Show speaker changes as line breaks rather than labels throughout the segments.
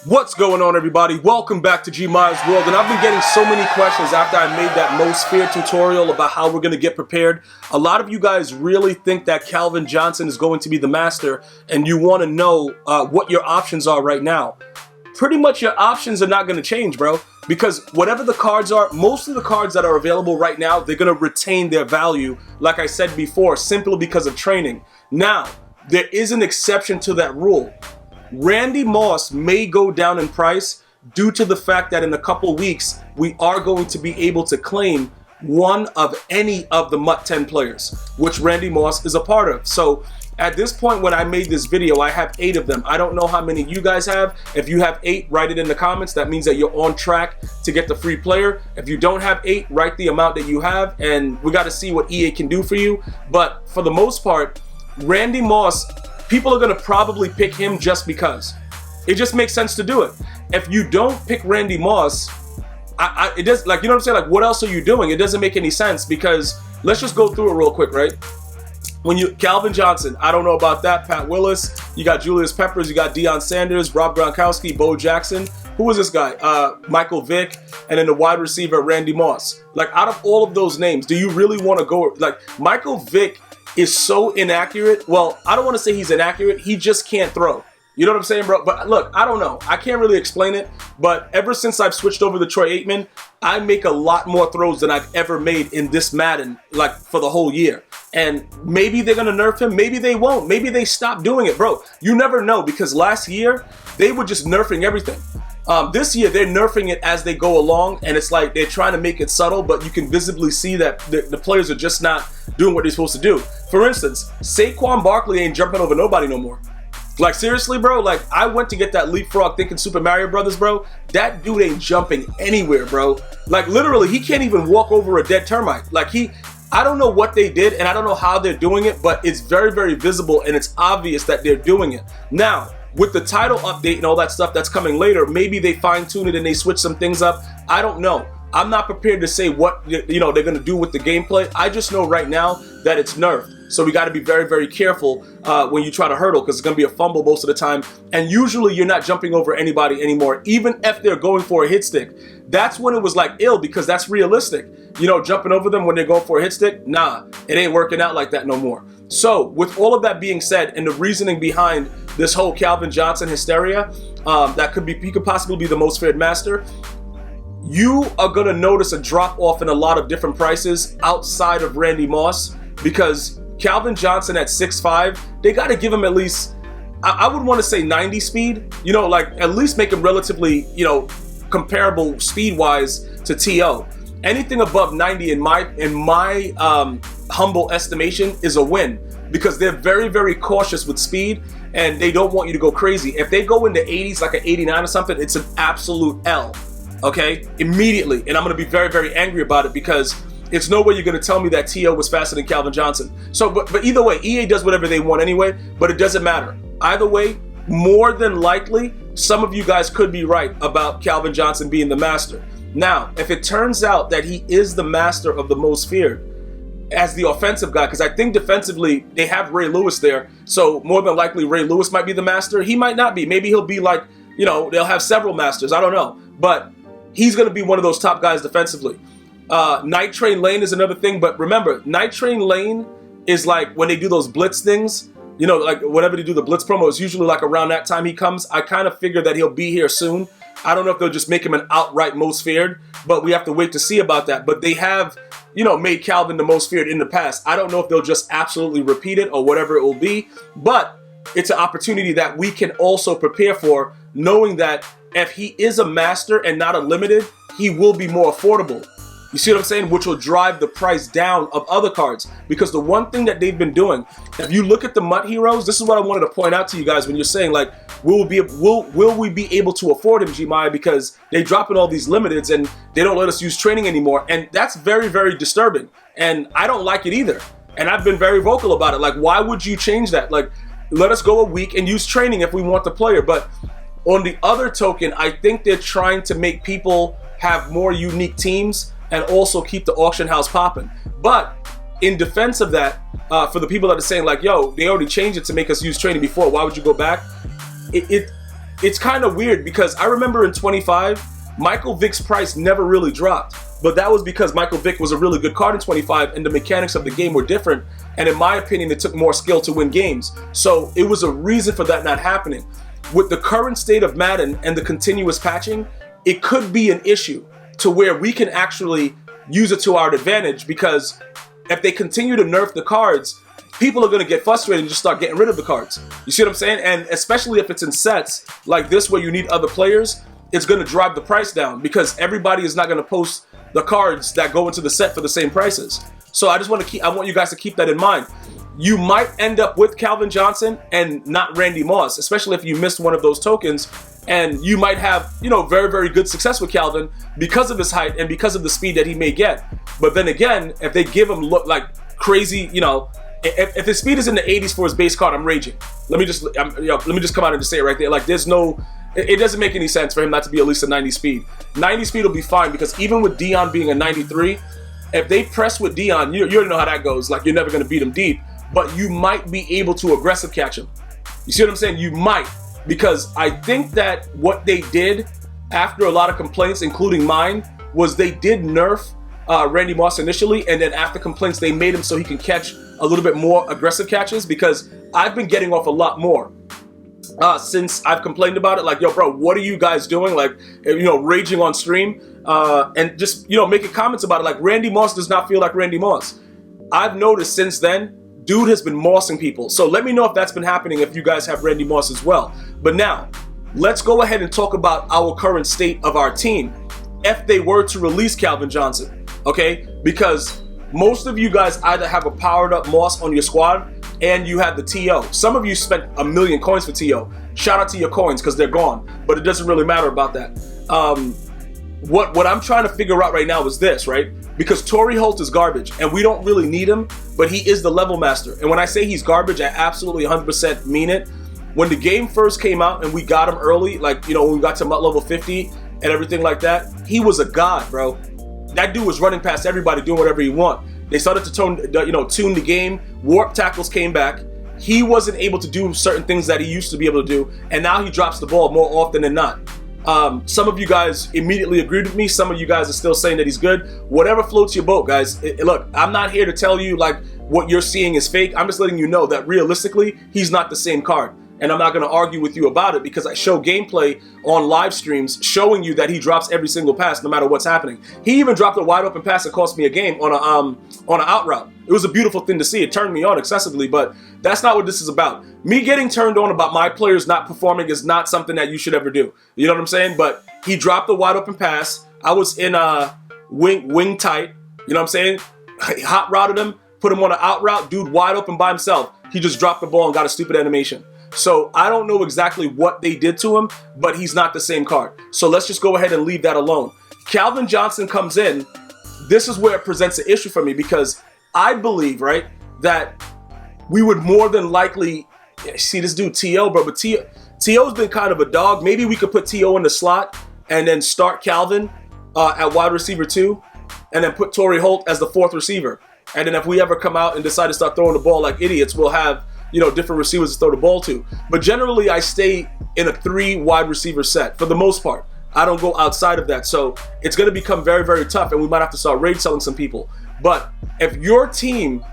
What's going on, everybody? Welcome back to GmiasWorld, and I've been getting so many questions after I made that most feared tutorial about how we're going to get prepared. A lot of you guys really think that Calvin Johnson is going to be the master, and you want to know what your options are right now. Pretty much your options are not going to change, bro, because whatever the cards are, most of the cards that are available right now, they're going to retain their value, like I said before, simply because of training. Now, there is an exception to that rule. Randy Moss may go down in price due to the fact that in a couple of weeks, we are going to be able to claim one of any of the MUT 10 players, which Randy Moss is a part of. So at this point, when I made this video, I have 8 of them. I don't know how many you guys have. If you have 8, write it in the comments. That means that you're on track to get the free player. If you don't have 8, write the amount that you have, and we got to see what EA can do for you. But for the most part, Randy Moss, people are going to probably pick him just because. It just makes sense to do it. If you don't pick Randy Moss, it does, like, you know what I'm saying? Like, what else are you doing? It doesn't make any sense, because let's just go through it real quick, right? Calvin Johnson, I don't know about that. Pat Willis, you got Julius Peppers, you got Deion Sanders, Rob Gronkowski, Bo Jackson. Who is this guy? Michael Vick, and then the wide receiver, Randy Moss. Like, out of all of those names, do you really want to go? Like, Michael Vick is so inaccurate. Well, I don't want to say he's inaccurate. He just can't throw. You know what I'm saying, bro? But look, I don't know. I can't really explain it. But ever since I've switched over to Troy Aikman, I make a lot more throws than I've ever made in this Madden, like, for the whole year. And maybe they're going to nerf him. Maybe they won't. Maybe they stop doing it, bro. You never know, because last year, they were just nerfing everything. This year, they're nerfing it as they go along, and it's like they're trying to make it subtle, but you can visibly see that the players are just not doing what they're supposed to do. For instance, Saquon Barkley ain't jumping over nobody no more. Like, seriously, bro? Like, I went to get that leapfrog thinking Super Mario Brothers, bro. That dude ain't jumping anywhere, bro. Like, literally, he can't even walk over a dead termite. Like, I don't know what they did, and I don't know how they're doing it, but it's very, very visible, and it's obvious that they're doing it. Now, with the title update and all that stuff that's coming later, maybe they fine-tune it and they switch some things up. I don't know. I'm not prepared to say what, you know, they're going to do with the gameplay. I just know right now that it's nerfed. So we got to be very, very careful when you try to hurdle, because it's going to be a fumble most of the time. And usually you're not jumping over anybody anymore, even if they're going for a hit stick. That's when it was like ill, because that's realistic. You know, jumping over them when they're going for a hit stick, nah, it ain't working out like that no more. So with all of that being said, and the reasoning behind this whole Calvin Johnson hysteria, he could possibly be the most feared master. You are going to notice a drop off in a lot of different prices outside of Randy Moss, because Calvin Johnson at 6'5", they got to give him at least, I would want to say 90 speed, you know, like at least make him relatively, you know, comparable speed-wise to T.O. Anything above 90 in my humble estimation is a win, because they're very, very cautious with speed, and they don't want you to go crazy. If they go into 80s, like an 89 or something, it's an absolute L, okay? Immediately. And I'm going to be very, very angry about it, because it's no way you're going to tell me that T.O. was faster than Calvin Johnson. So, but either way, EA does whatever they want anyway, but it doesn't matter. Either way, more than likely, some of you guys could be right about Calvin Johnson being the master. Now, if it turns out that he is the master of the most feared as the offensive guy, because I think defensively they have Ray Lewis there, so more than likely Ray Lewis might be the master. He might not be. Maybe he'll be like, you know, they'll have several masters. I don't know. But he's going to be one of those top guys defensively. Night Train Lane is another thing, but remember, Night Train Lane is like when they do those blitz things, you know, like whenever they do the blitz promo, it's usually like around that time he comes. I kind of figure that he'll be here soon. I don't know if they'll just make him an outright most feared, but we have to wait to see about that. But they have, you know, made Calvin the most feared in the past. I don't know if they'll just absolutely repeat it or whatever it will be, but it's an opportunity that we can also prepare for, knowing that if he is a master and not a limited, he will be more affordable. You see what I'm saying? Which will drive the price down of other cards. Because the one thing that they've been doing, if you look at the MUT heroes, this is what I wanted to point out to you guys when you're saying, like, will we be able to afford him, Gmia? Because they dropping all these limiteds and they don't let us use training anymore. And that's very, very disturbing. And I don't like it either. And I've been very vocal about it. Like, why would you change that? Like, let us go a week and use training if we want the player. But on the other token, I think they're trying to make people have more unique teams and also keep the auction house popping. But in defense of that, for the people that are saying like, yo, they already changed it to make us use training before, why would you go back? it's kind of weird because I remember in 25, Michael Vick's price never really dropped. But that was because Michael Vick was a really good card in 25 and the mechanics of the game were different. And in my opinion, it took more skill to win games. So it was a reason for that not happening. With the current state of Madden and the continuous patching, it could be an issue to where we can actually use it to our advantage, because if they continue to nerf the cards, people are going to get frustrated and just start getting rid of the cards. You see what I'm saying? And especially if it's in sets like this where you need other players, it's going to drive the price down because everybody is not going to post the cards that go into the set for the same prices. So I want you guys to keep that in mind. You might end up with Calvin Johnson and not Randy Moss, especially if you missed one of those tokens. And you might have, very, very good success with Calvin because of his height and because of the speed that he may get. But then again, if they give him look like crazy, if his speed is in the 80s for his base card, I'm raging. Let me just come out and just say it right there. Like, it doesn't make any sense for him not to be at least a 90 speed. 90 speed will be fine because even with Dion being a 93, if they press with Dion, you already know how that goes. Like, you're never going to beat him deep, but you might be able to aggressive catch him. You see what I'm saying? You might, because I think that what they did after a lot of complaints, including mine, was they did nerf Randy Moss initially, and then after complaints, they made him so he can catch a little bit more aggressive catches, because I've been getting off a lot more. Since I've complained about it, like, yo, bro, what are you guys doing? Like, raging on stream, and just, making comments about it. Like, Randy Moss does not feel like Randy Moss. I've noticed since then, dude has been mossing people. So let me know if that's been happening, if you guys have Randy Moss as well. But now, let's go ahead and talk about our current state of our team if they were to release Calvin Johnson, okay? Because most of you guys either have a powered up Moss on your squad and you have the TO. Some of you spent 1 million coins for TO. Shout out to your coins because they're gone, but it doesn't really matter about that. What I'm trying to figure out right now is this, right? Because Torrey Holt is garbage and we don't really need him, but he is the level master. And when I say he's garbage, I absolutely 100% mean it. When the game first came out and we got him early, like, when we got to level 50 and everything like that, he was a god, bro. That dude was running past everybody doing whatever he want. They started to tune the game. Warp tackles came back. He wasn't able to do certain things that he used to be able to do, and now he drops the ball more often than not. Some of you guys immediately agreed with me. Some of you guys are still saying that he's good. Whatever floats your boat, guys. Look, I'm not here to tell you like what you're seeing is fake. I'm just letting you know that realistically, he's not the same card. And I'm not going to argue with you about it because I show gameplay on live streams showing you that he drops every single pass no matter what's happening. He even dropped a wide open pass that cost me a game on an out route. It was a beautiful thing to see. It turned me on excessively, but that's not what this is about. Me getting turned on about my players not performing is not something that you should ever do. You know what I'm saying? But he dropped the wide open pass. I was in wing tight. You know what I'm saying? Hot routed him, put him on an out route. Dude wide open by himself. He just dropped the ball and got a stupid animation. So I don't know exactly what they did to him, but he's not the same card. So let's just go ahead and leave that alone. Calvin Johnson comes in. This is where it presents an issue for me because I believe, right, that we would more than likely see this dude T.O., bro, but T.O.'s been kind of a dog. Maybe we could put T.O. in the slot and then start Calvin at wide receiver 2 and then put Torrey Holt as the 4th receiver. And then if we ever come out and decide to start throwing the ball like idiots, we'll have different receivers to throw the ball to. But generally, I stay in a 3 wide receiver set for the most part. I don't go outside of that. So it's going to become very, very tough, and we might have to start raid selling some people. But if your team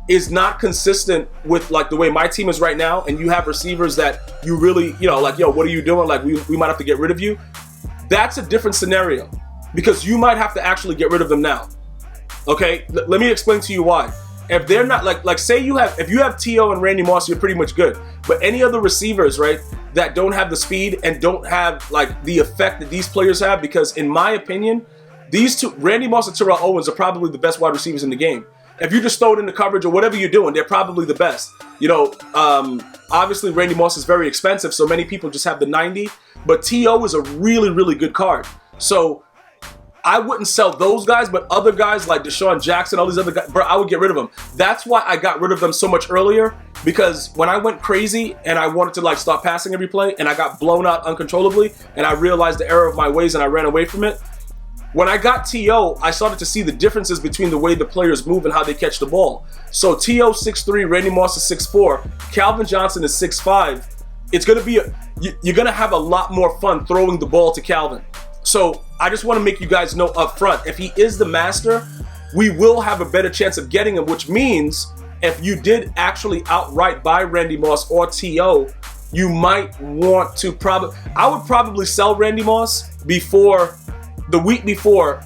is not consistent with like the way my team is right now, and you have receivers that you really, like, yo, what are you doing? Like, we might have to get rid of you. That's a different scenario because you might have to actually get rid of them now. Okay, let me explain to you why. If they're not like say if you have T.O. and Randy Moss, you're pretty much good. But any other receivers, right, that don't have the speed and don't have like the effect that these players have, because in my opinion, these two, Randy Moss and Terrell Owens, are probably the best wide receivers in the game. If you just throw it in the coverage or whatever you're doing, they're probably the best. Obviously Randy Moss is very expensive, so many people just have the 90. But T.O. is a really, really good card. So I wouldn't sell those guys, but other guys like Deshaun Jackson, all these other guys, bro, I would get rid of them. That's why I got rid of them so much earlier, because when I went crazy and I wanted to like start passing every play and I got blown out uncontrollably and I realized the error of my ways and I ran away from it, when I got T.O., I started to see the differences between the way the players move and how they catch the ball. So T.O. 6'3", Randy Moss is 6'4", Calvin Johnson is 6'5", it's going to be, you're going to have a lot more fun throwing the ball to Calvin. So I just want to make you guys know up front, if he is the master, we will have a better chance of getting him, which means if you did actually outright buy Randy Moss or T.O., you might want to I would probably sell Randy Moss before the week before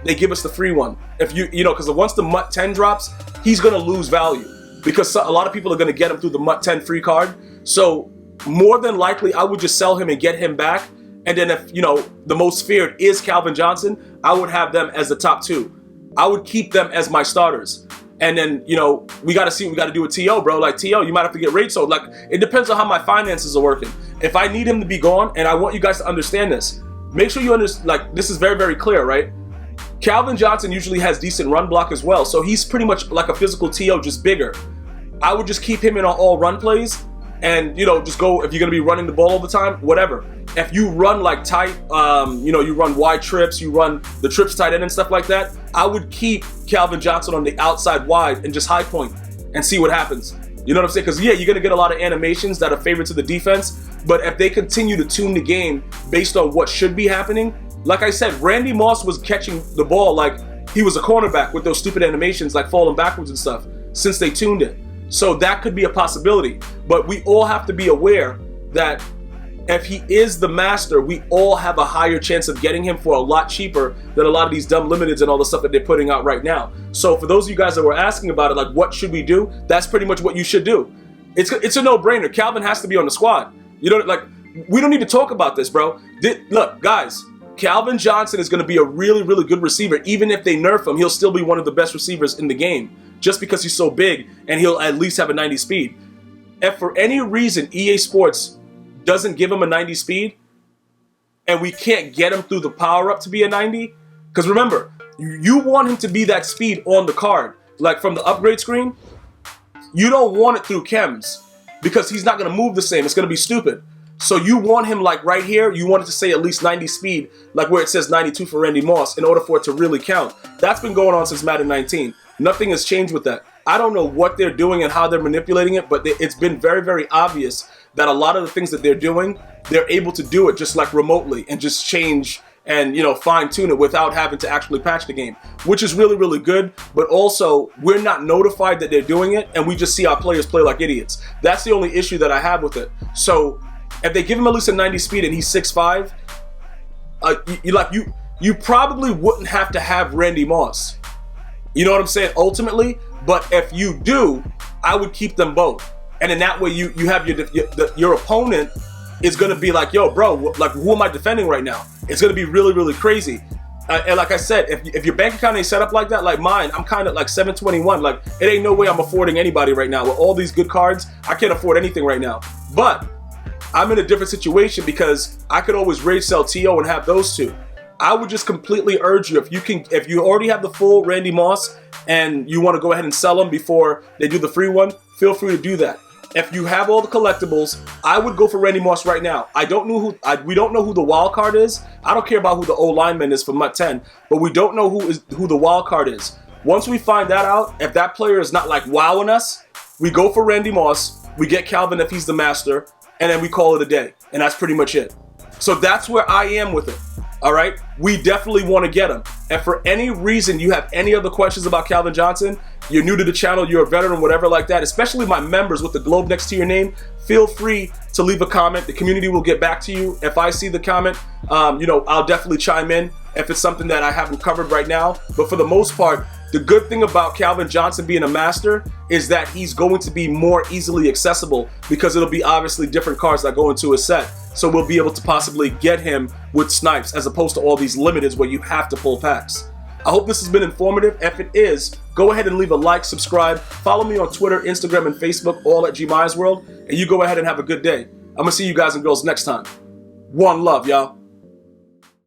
they give us the free one. If because once the MUT 10 drops, he's going to lose value because a lot of people are going to get him through the MUT 10 free card. So more than likely, I would just sell him and get him back. And then if, the most feared is Calvin Johnson, I would have them as the top two. I would keep them as my starters. And then, we got to see what we got to do with T.O., bro. Like, T.O., you might have to get rate sold. Like, it depends on how my finances are working. If I need him to be gone, and I want you guys to understand this, make sure you understand, like, this is very, very clear, right? Calvin Johnson usually has decent run block as well. So he's pretty much like a physical T.O., just bigger. I would just keep him in on all run plays and, just go, if you're going to be running the ball all the time, whatever. If you run like tight, you run wide trips, you run the trips tight end and stuff like that, I would keep Calvin Johnson on the outside wide and just high point and see what happens. You know what I'm saying? Because, yeah, you're going to get a lot of animations that are favorite to the defense, but if they continue to tune the game based on what should be happening, like I said, Randy Moss was catching the ball like he was a cornerback with those stupid animations like falling backwards and stuff since they tuned it. So that could be a possibility. But we all have to be aware that if he is the master, we all have a higher chance of getting him for a lot cheaper than a lot of these dumb limiteds and all the stuff that they're putting out right now. So for those of you guys that were asking about it, like what should we do? That's pretty much what you should do. It's a no-brainer. Calvin has to be on the squad. We don't need to talk about this, bro. Look, guys, Calvin Johnson is going to be a really, really good receiver. Even if they nerf him, he'll still be one of the best receivers in the game just because he's so big and he'll at least have a 90 speed. If for any reason EA Sports doesn't give him a 90 speed and we can't get him through the power up to be a 90, because remember, you want him to be that speed on the card, like from the upgrade screen. You don't want it through chems because he's not going to move the same. It's going to be stupid. So you want him like right here, you want it to say at least 90 speed, like where it says 92 for Randy Moss, in order for it to really count. That's been going on since Madden 19. Nothing has changed with that. I don't know what they're doing and how they're manipulating it, but it's been very, very obvious that a lot of the things that they're doing, they're able to do it just like remotely and just change and, fine tune it without having to actually patch the game, which is really, really good. But also, we're not notified that they're doing it, and we just see our players play like idiots. That's the only issue that I have with it. So if they give him at least a 90 speed and he's 6'5", you probably wouldn't have to have Randy Moss. You know what I'm saying? Ultimately, but if you do, I would keep them both. And in that way, you have your opponent is going to be like, yo, bro, like, who am I defending right now? It's going to be really, really crazy. And like I said, if your bank account ain't set up like that, like mine, I'm kind of like 721. Like, it ain't no way I'm affording anybody right now. With all these good cards, I can't afford anything right now. But I'm in a different situation because I could always rage sell T.O. and have those two. I would just completely urge you, if you already have the full Randy Moss and you want to go ahead and sell them before they do the free one, feel free to do that. If you have all the collectibles, I would go for Randy Moss right now. We don't know who the wild card is. I don't care about who the O lineman is for MUT 10, but we don't know who the wild card is. Once we find that out, if that player is not like wowing us, we go for Randy Moss, we get Calvin if he's the master, and then we call it a day. And that's pretty much it. So that's where I am with it. All right, we definitely want to get him. And for any reason you have any other questions about Calvin Johnson, you're new to the channel, you're a veteran, whatever like that, especially my members with the globe next to your name, feel free to leave a comment. The community will get back to you. If I see the comment, I'll definitely chime in if it's something that I haven't covered right now. But for the most part, the good thing about Calvin Johnson being a master is that he's going to be more easily accessible because it'll be obviously different cards that go into his set. So we'll be able to possibly get him with snipes as opposed to all these limiteds where you have to pull packs. I hope this has been informative. If it is, go ahead and leave a like, subscribe, follow me on Twitter, Instagram, and Facebook, all at GmiasWorld, and you go ahead and have a good day. I'm going to see you guys and girls next time. One love, y'all.